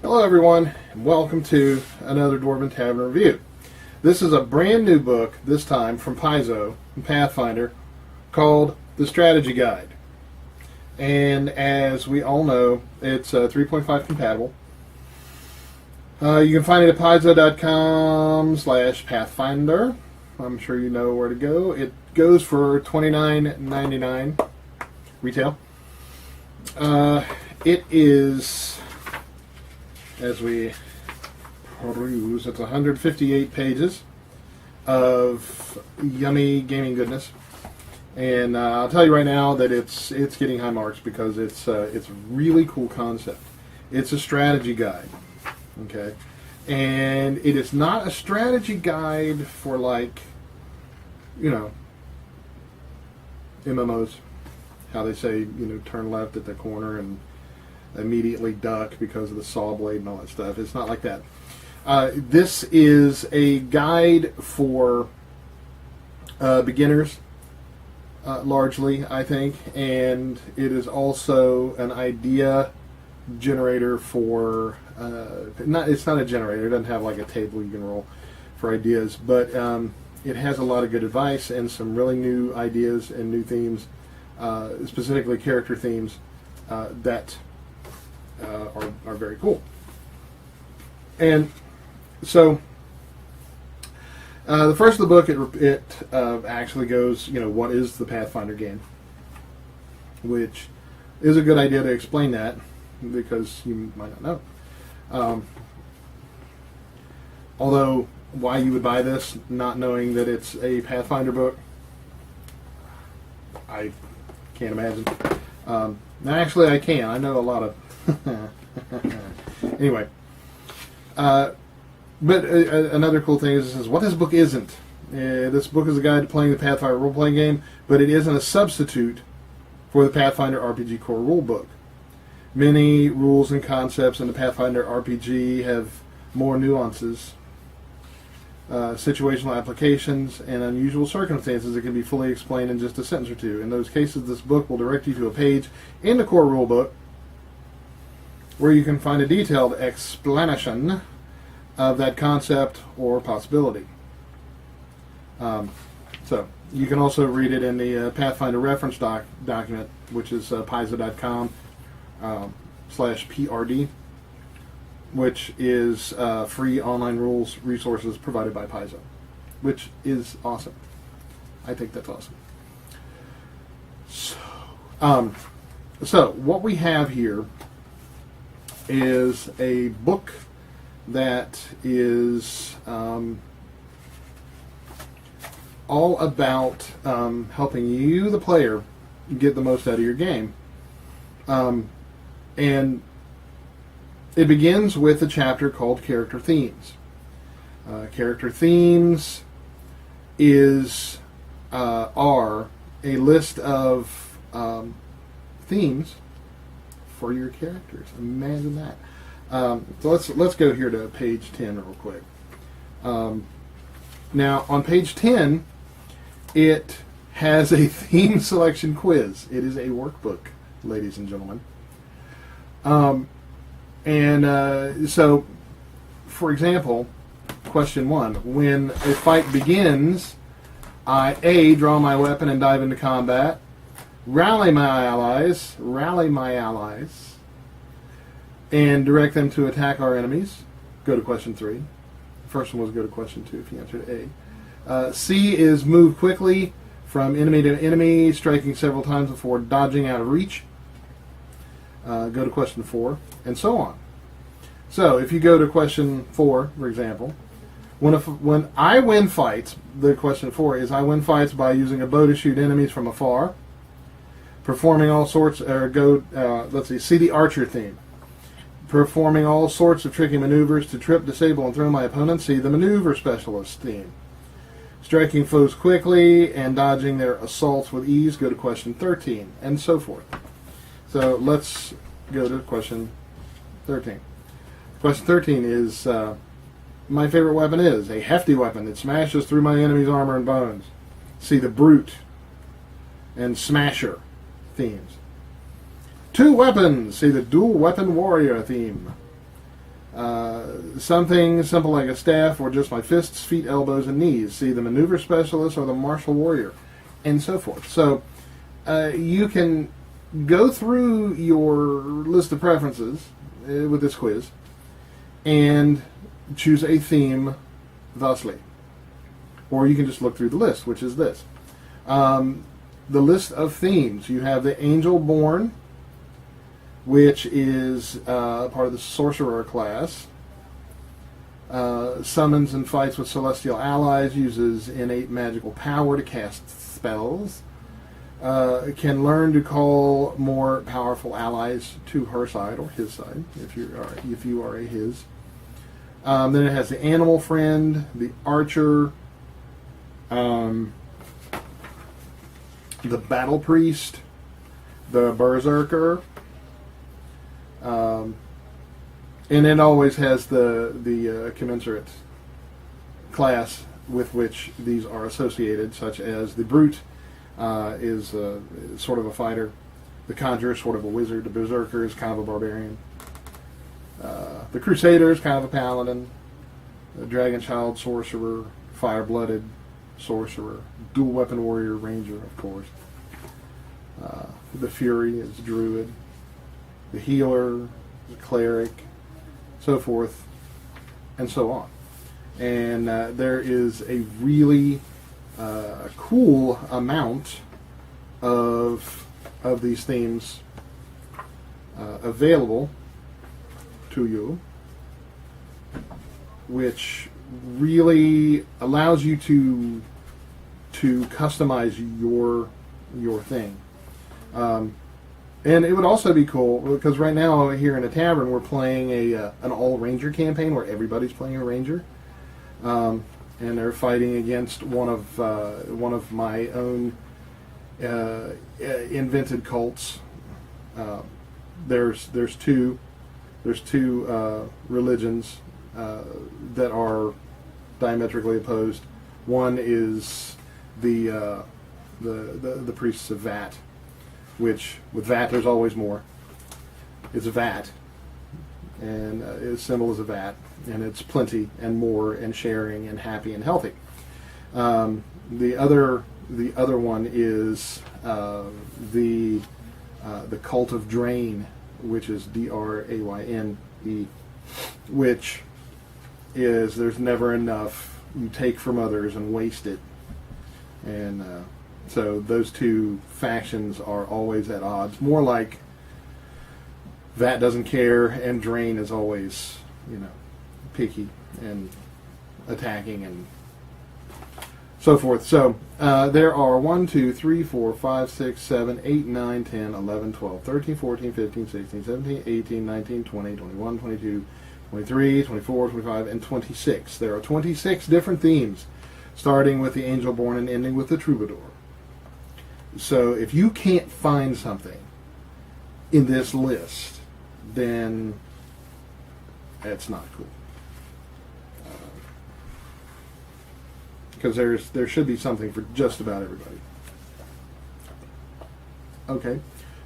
Hello everyone, and welcome to another Dwarven Tavern review. This is a brand new book, this time from Paizo and Pathfinder, called The Strategy Guide. And as we all know, it's 3.5 compatible. You can find it at paizo.com/pathfinder. I'm sure you know where to go. It goes for $29.99 retail. It is, as we peruse, it's 158 pages of yummy gaming goodness, and I'll tell you right now that it's getting high marks because it's a really cool concept. It's a strategy guide, okay, and it is not a strategy guide for, like, you know, MMOs, how they say, you know, turn left at the corner and immediately duck because of the saw blade and all that stuff. It's not like that. This is a guide for beginners, largely, I think, and it is also an idea generator for, it's not a generator, it doesn't have like a table you can roll for ideas, but it has a lot of good advice and some really new ideas and new themes, specifically character themes, that are very cool. And so the first of the book, it actually goes, you know, what is the Pathfinder game, which is a good idea to explain that because you might not know. Although why you would buy this not knowing that it's a Pathfinder book, I can't imagine. Actually, I can. I know a lot of anyway, but another cool thing is what this book isn't. This book is a guide to playing the Pathfinder role-playing game, but it isn't a substitute for the Pathfinder RPG core rulebook. Many rules and concepts in the Pathfinder RPG have more nuances, situational applications, and unusual circumstances that can be fully explained in just a sentence or two. In those cases, this book will direct you to a page in the core rulebook where you can find a detailed explanation of that concept or possibility. So you can also read it in the Pathfinder reference document, which is paizo.com/PRD, which is free online rules resources provided by Paizo, which is awesome. I think that's awesome. So what we have here is a book that is all about helping you, the player, get the most out of your game. And it begins with a chapter called Character Themes. Character Themes are a list of themes for your characters. Imagine that. So let's go here to page 10 real quick. Now on page 10, it has a theme selection quiz. It is a workbook, ladies and gentlemen. So, for example, question 1: when a fight begins, I A, draw my weapon and dive into combat. Rally my allies, and direct them to attack our enemies. Go to question 3. The first one was go to question 2 if you answered A. C is move quickly from enemy to enemy, striking several times before dodging out of reach. Go to question 4, and so on. So if you go to question 4, for example, when I win fights, the question 4 is I win fights by using a bow to shoot enemies from afar. Performing all sorts, see the archer theme. Performing all sorts of tricky maneuvers to trip, disable, and throw my opponents. See the maneuver specialist theme. Striking foes quickly and dodging their assaults with ease. Go to question 13, and so forth. So let's go to question 13. Question 13 is, my favorite weapon is a hefty weapon that smashes through my enemy's armor and bones. See the brute and smasher themes. 2 weapons. See the dual weapon warrior theme. Something simple like a staff or just my fists, feet, elbows, and knees. See the maneuver specialist or the martial warrior, and so forth. So you can go through your list of preferences with this quiz and choose a theme thusly. Or you can just look through the list, which is this. The list of themes. You have the Angel Born, which is part of the Sorcerer class. Summons and fights with celestial allies, uses innate magical power to cast spells. Can learn to call more powerful allies to her side or his side, if you are a his. Then it has the Animal Friend, the Archer, the Battle Priest, the Berserker, and it always has the commensurate class with which these are associated, such as the Brute is sort of a fighter, the Conjurer is sort of a wizard, the Berserker is kind of a barbarian, the Crusader is kind of a paladin, the Dragon Child Sorcerer, Fire-Blooded Sorcerer, Dual Weapon Warrior, Ranger, of course. The Fury is Druid, the Healer is a Cleric, so forth, and so on. And there is a really cool amount of these themes available to you, which really allows you to customize your thing. And it would also be cool because right now here in a tavern we're playing an all ranger campaign where everybody's playing a ranger, and they're fighting against one of my own invented cults. There's two religions that are diametrically opposed. One is the priests of Vat, which with Vat there's always more. It's a vat, and its symbol is a vat, and it's plenty and more and sharing and happy and healthy. The other one is the cult of Drain, which is D-R-A-Y-N-E, which is there's never enough. You take from others and waste it, and so those two factions are always at odds. More like Vat doesn't care, and Drain is always, picky and attacking and so forth. So there are 1, 2, 3, 4, 5, 6, 7, 8, 9, 10, 11, 12, 13, 14, 15, 16, 17, 18, 19, 20, 21, 22, 23, 24, 25, and 26. There are 26 different themes, starting with the Angel Born and ending with the Troubadour. So if you can't find something in this list, then that's not cool. Because there should be something for just about everybody. Okay,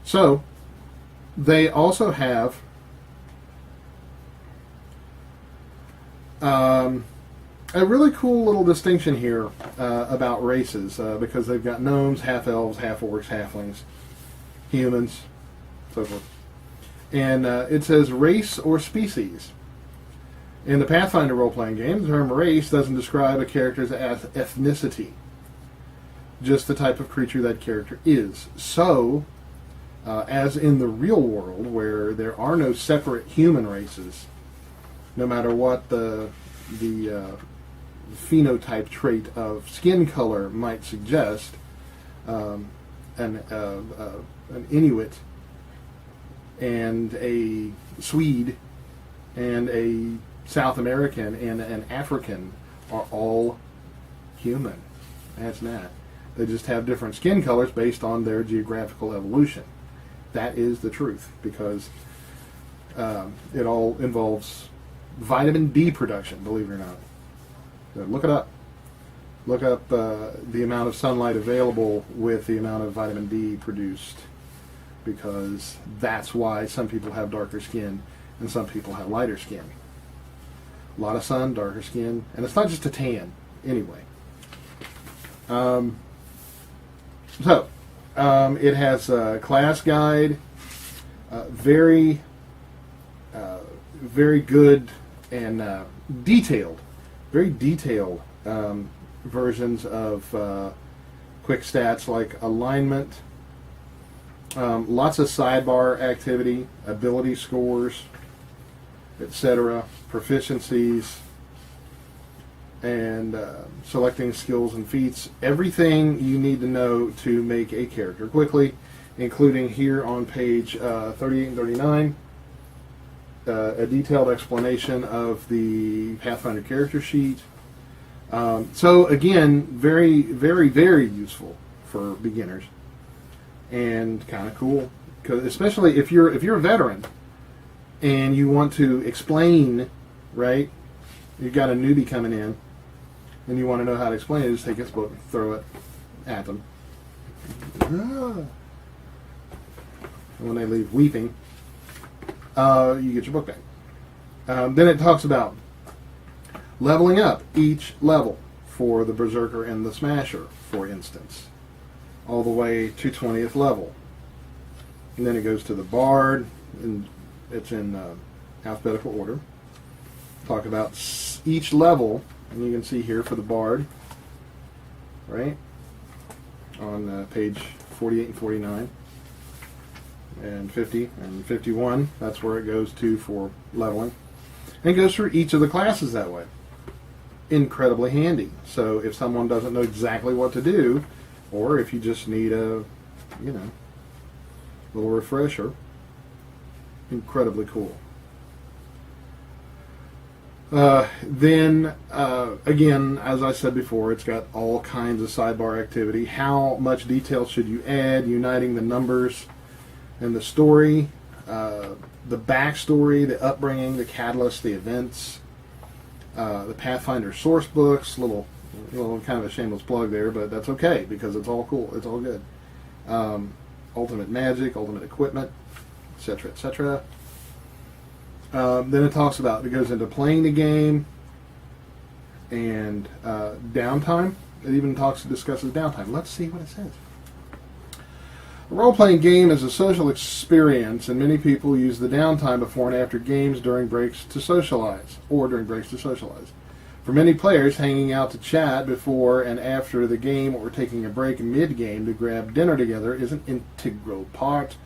so they also have a really cool little distinction here about races, because they've got gnomes, half-elves, half-orcs, halflings, humans, so forth. And it says race or species. In the Pathfinder role-playing game, the term race doesn't describe a character's ethnicity, just the type of creature that character is. So, as in the real world, where there are no separate human races, no matter what the phenotype trait of skin color might suggest, an Inuit and a Swede and a South American and an African are all human. That's that. They just have different skin colors based on their geographical evolution. That is the truth, because it all involves vitamin D production, believe it or not. So look it up. Look up the amount of sunlight available with the amount of vitamin D produced, because that's why some people have darker skin and some people have lighter skin. A lot of sun, darker skin, and it's not just a tan anyway. It has a class guide, very good and detailed, very detailed versions of quick stats like alignment, lots of sidebar activity, ability scores, etc., proficiencies, and selecting skills and feats. Everything you need to know to make a character quickly, including here on page 38 and 39, a detailed explanation of the Pathfinder character sheet. So again, very, very, very useful for beginners, and kind of cool, because especially if you're a veteran and you want to explain, right? You've got a newbie coming in, and you want to know how to explain it. Just take this book, and throw it at them, and when they leave weeping, you get your book back. Then it talks about leveling up each level for the Berserker and the Smasher, for instance, all the way to 20th level. And then it goes to the Bard, and it's in alphabetical order. Talk about each level, and you can see here for the Bard, right, on page 48 and 49, and 50 and 51. That's where it goes to for leveling. And it goes through each of the classes that way. Incredibly handy. So if someone doesn't know exactly what to do, or if you just need a, little refresher, incredibly cool. Then, again, as I said before, it's got all kinds of sidebar activity. How much detail should you add, uniting the numbers and the story, the backstory, the upbringing, the catalyst, the events, the Pathfinder source books, little kind of a shameless plug there, but that's okay because it's all cool. It's all good. Ultimate magic, ultimate equipment, etc., etc. Then it talks about, it goes into playing the game and downtime. It even discusses downtime. Let's see what it says. A role-playing game is a social experience, and many people use the downtime before and after games during breaks to socialize, For many players, hanging out to chat before and after the game or taking a break mid-game to grab dinner together is an integral part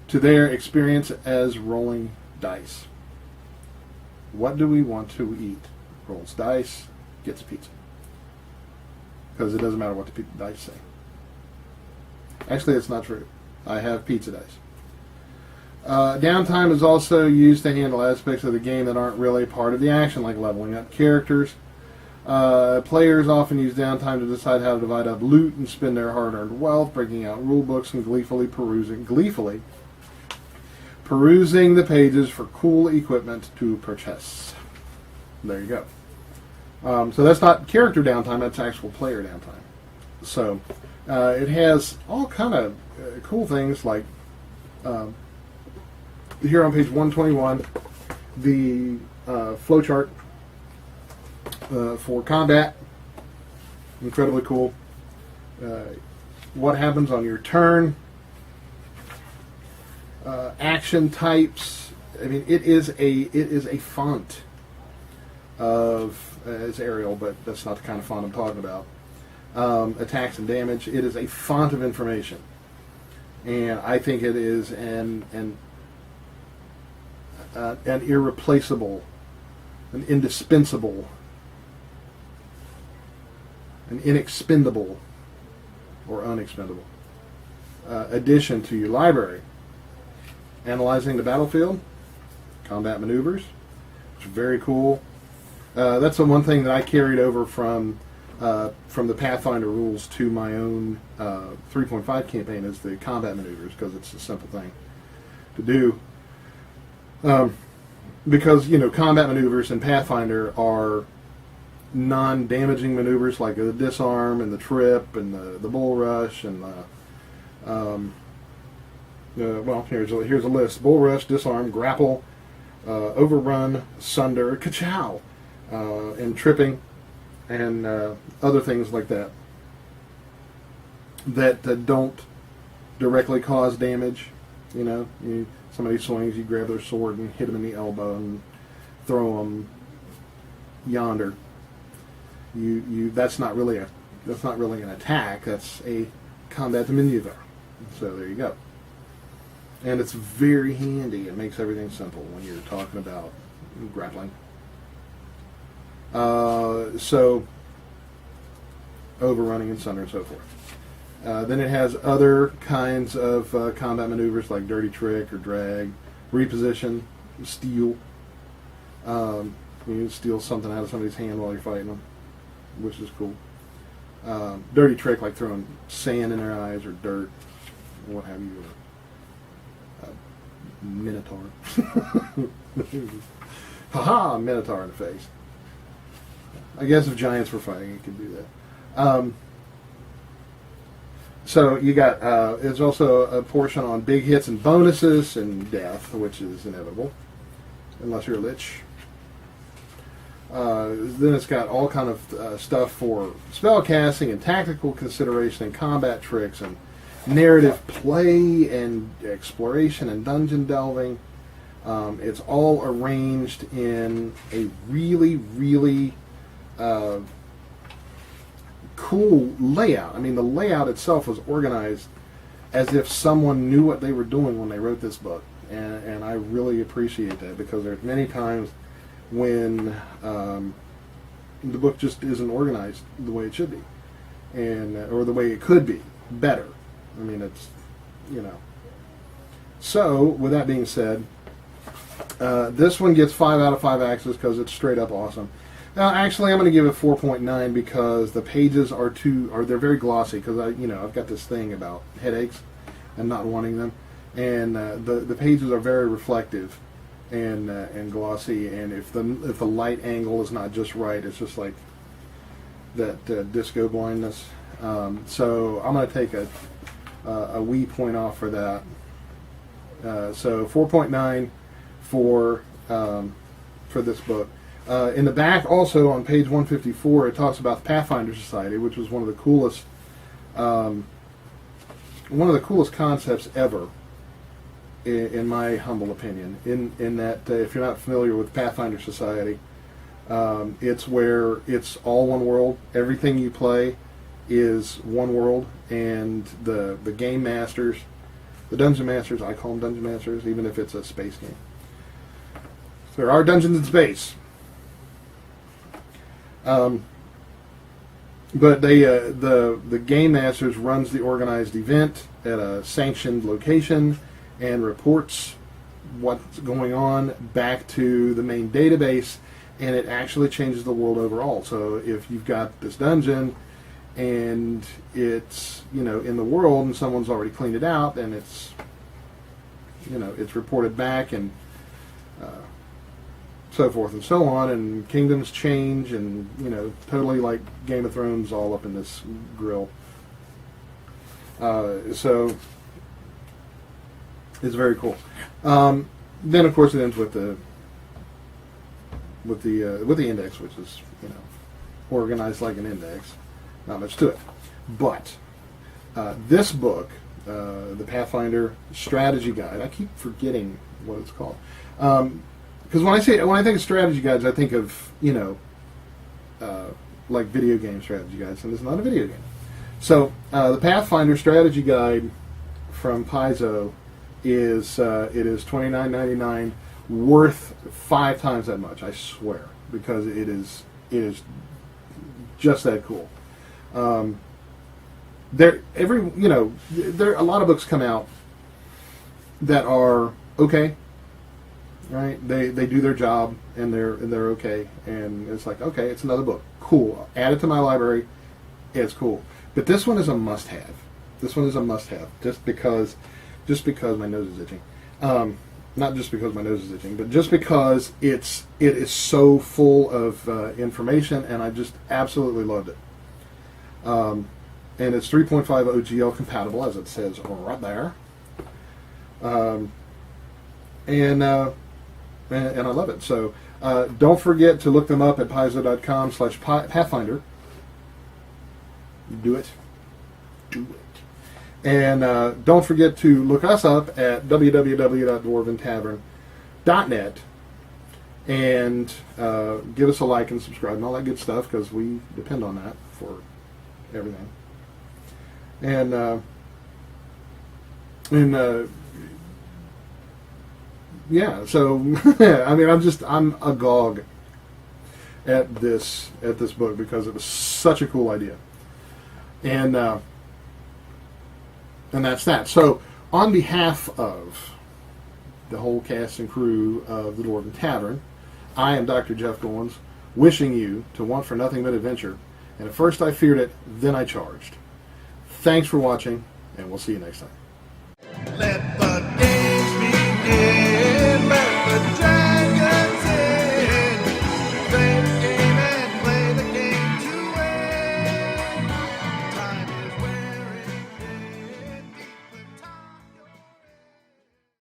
to their experience as rolling dice. What do we want to eat? Rolls dice, gets pizza. Because it doesn't matter what the dice say. Actually, it's not true. I have pizza dice. Downtime is also used to handle aspects of the game that aren't really part of the action, like leveling up characters. Players often use downtime to decide how to divide up loot and spend their hard-earned wealth, breaking out rule books and gleefully perusing the pages for cool equipment to purchase. There you go. So that's not character downtime, that's actual player downtime. So it has all kind of cool things like here on page 121, the flowchart for combat. Incredibly cool. What happens on your turn. Action types. I mean, it is a font of it's Arial, but that's not the kind of font I'm talking about. Attacks and damage. It is a font of information, and I think it is an irreplaceable, an indispensable, an inexpendable, or unexpendable addition to your library. Analyzing the battlefield, combat maneuvers, which is very cool. That's the one thing that I carried over from the Pathfinder rules to my own 3.5 campaign is the combat maneuvers, because it's a simple thing to do. Because, combat maneuvers in Pathfinder are non-damaging maneuvers like the disarm and the trip and the bull rush and well, here's a list: bull rush, disarm, grapple, overrun, sunder, ka-chow, and tripping, and other things like that that don't directly cause damage. Somebody swings, you grab their sword and hit them in the elbow and throw them yonder. That's not really an attack. That's a combat maneuver. So there you go. And it's very handy. It makes everything simple when you're talking about grappling. So overrunning and sunder and so forth. Then it has other kinds of combat maneuvers like dirty trick or drag, reposition, steal. You can steal something out of somebody's hand while you're fighting them, which is cool. Dirty trick like throwing sand in their eyes or dirt, or what have you. Minotaur. Haha, Minotaur in the face. I guess if giants were fighting, you could do that. So you got, there's also a portion on big hits and bonuses and death, which is inevitable, unless you're a lich. Then it's got all kind of stuff for spell casting and tactical consideration and combat tricks and narrative play and exploration and dungeon delving. It's all arranged in a really, really cool layout. I mean, the layout itself was organized as if someone knew what they were doing when they wrote this book. And I really appreciate that, because there's many times when the book just isn't organized the way it should be, and or the way it could be better. I mean, it's, So, with that being said, this one gets 5 out of 5 axes because it's straight up awesome. Now, actually, I'm going to give it 4.9 because the pages they're very glossy, because I've got this thing about headaches and not wanting them, and the pages are very reflective and glossy, and if the light angle is not just right, it's just like that disco blindness. So I'm going to take a wee point off for that. So 4.9 for this book. In the back, also on page 154, it talks about the Pathfinder Society, which was one of the coolest concepts ever, in my humble opinion. In that, if you're not familiar with Pathfinder Society, it's where it's all one world. Everything you play is one world, and the game masters, the dungeon masters, I call them dungeon masters, even if it's a space game. There are dungeons in space. But the game masters runs the organized event at a sanctioned location and reports what's going on back to the main database, and it actually changes the world overall. So if you've got this dungeon and it's in the world and someone's already cleaned it out, and it's it's reported back, and so forth and so on, and kingdoms change, and totally like Game of Thrones, all up in this grill. So it's very cool. Then of course it ends with the index, which is organized like an index. Not much to it, but this book, the Pathfinder Strategy Guide, I keep forgetting what it's called. Because when I think of strategy guides, I think of like video game strategy guides, and it's not a video game. So the Pathfinder Strategy Guide from Paizo is $29.99, worth 5 times that much, I swear, because it is just that cool. There a lot of books come out that are okay. Right, they do their job and they're okay, and it's like, okay, it's another book, cool, add it to my library, it's cool. But this one is a must-have. This one is a must-have, just because my nose is itching. Not just because my nose is itching, but just because it is so full of information, and I just absolutely loved it. And it's 3.5 OGL compatible, as it says right there. And and I love it. So don't forget to look them up at paizo.com/Pathfinder. Do it. Do it. And don't forget to look us up at www.dwarventavern.net and give us a like and subscribe and all that good stuff, because we depend on that for everything. And yeah, so I mean, I'm agog at this book because it was such a cool idea. And that's that. So on behalf of the whole cast and crew of the Dwarven Tavern, I am Dr. Jeff Goins, wishing you to want for nothing but adventure. And at first I feared it, then I charged. Thanks for watching, and we'll see you next time.